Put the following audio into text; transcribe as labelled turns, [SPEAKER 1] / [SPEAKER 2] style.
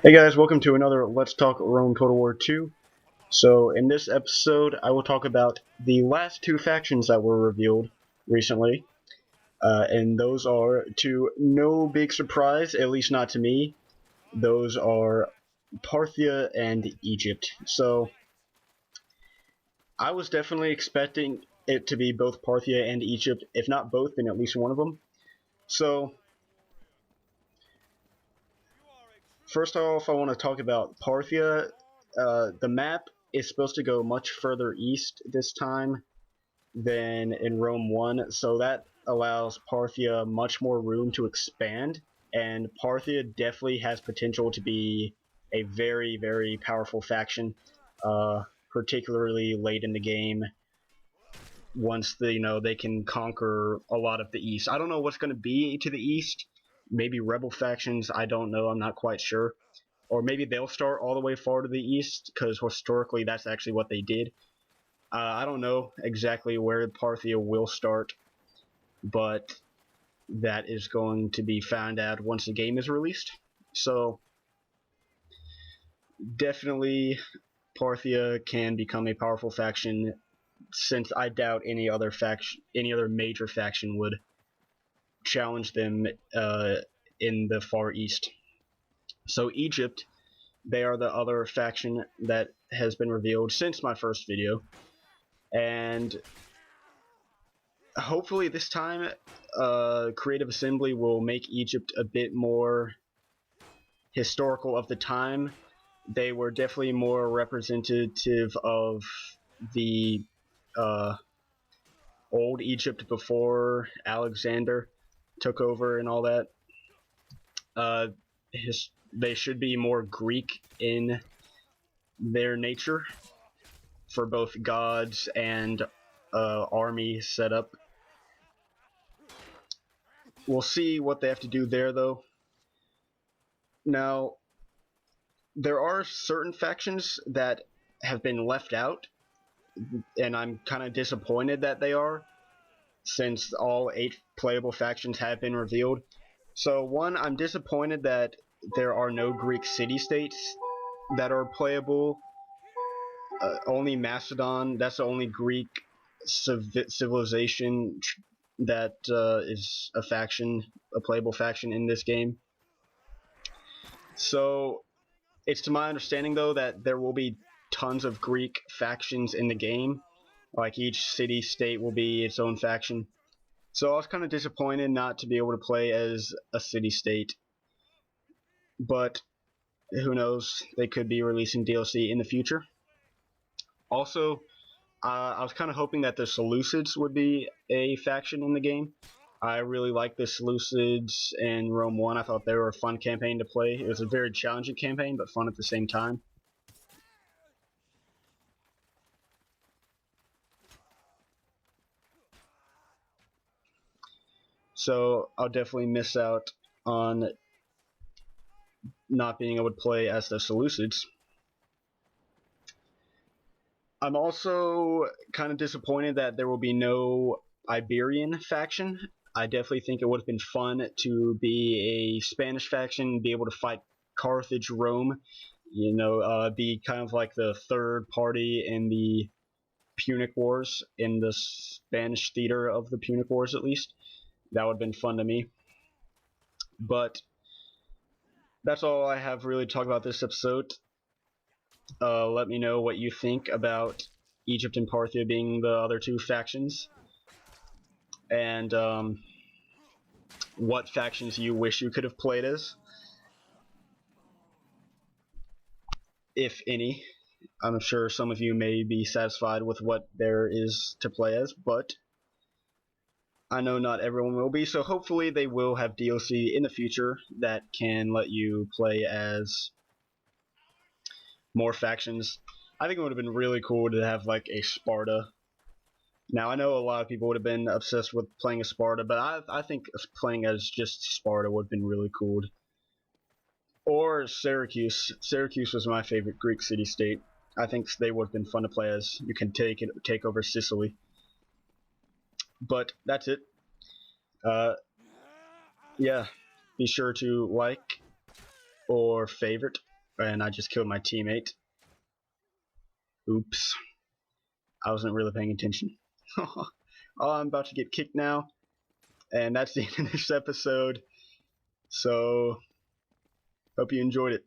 [SPEAKER 1] Hey guys, welcome to another Let's Talk Rome Total War 2. So in this episode, I will talk about the last two factions that were revealed recently. And those are, to no big surprise, at least not to me, those are Parthia and Egypt. So I was definitely expecting it to be both Parthia and Egypt, if not both, then at least one of them. So first off, I want to talk about Parthia. The map is supposed to go much further east this time than in Rome 1, so that allows Parthia much more room to expand, and Parthia definitely has potential to be a very, very powerful faction, particularly late in the game once they can conquer a lot of the east. I don't know what's going to be to the east. Maybe rebel factions, I don't know, I'm not quite sure. Or maybe they'll start all the way far to the east, because historically that's actually what they did. I don't know exactly where Parthia will start, but that is going to be found out once the game is released. So definitely Parthia can become a powerful faction, since I doubt any other major faction would challenge them in the Far East. So Egypt, they are the other faction that has been revealed since my first video, and hopefully this time Creative Assembly will make Egypt a bit more historical of the time. They were definitely more representative of the uh, old Egypt before Alexander took over and all that. Uh, they should be more Greek in their nature for both gods and army setup. We'll see what they have to do there, though. Now, there are certain factions that have been left out, and I'm kind of disappointed that they are, since all 8 playable factions have been revealed. So one, I'm disappointed that there are no Greek city-states that are playable. Only Macedon, that's the only Greek civilization that is a playable faction in this game. So it's to my understanding, though, that there will be tons of Greek factions in the game. Like each city-state will be its own faction. So I was kind of disappointed not to be able to play as a city-state. But who knows? They could be releasing DLC in the future. Also, I was kind of hoping that the Seleucids would be a faction in the game. I really liked the Seleucids in Rome 1. I thought they were a fun campaign to play. It was a very challenging campaign, but fun at the same time. So I'll definitely miss out on not being able to play as the Seleucids. I'm also kind of disappointed that there will be no Iberian faction. I definitely think it would have been fun to be a Spanish faction, be able to fight Carthage, Rome, be kind of like the third party in the Punic Wars, in the Spanish theater of the Punic Wars at least. That would have been fun to me. But that's all I have really to talk about this episode. Let me know what you think about Egypt and Parthia being the other two factions, and what factions you wish you could have played as, if any. I'm sure some of you may be satisfied with what there is to play as, but I know not everyone will be, so hopefully they will have DLC in the future that can let you play as more factions. I think it would have been really cool to have like a Sparta. Now, I know a lot of people would have been obsessed with playing as Sparta, but I think playing as just Sparta would have been really cool. Or Syracuse. Syracuse was my favorite Greek city-state. I think they would have been fun to play as. You can take over Sicily. But that's it. Uh, yeah, be sure to like or favorite And I just killed my teammate. Oops. I wasn't really paying attention. Oh, I'm about to get kicked now. And that's the end of this episode. So, hope you enjoyed it.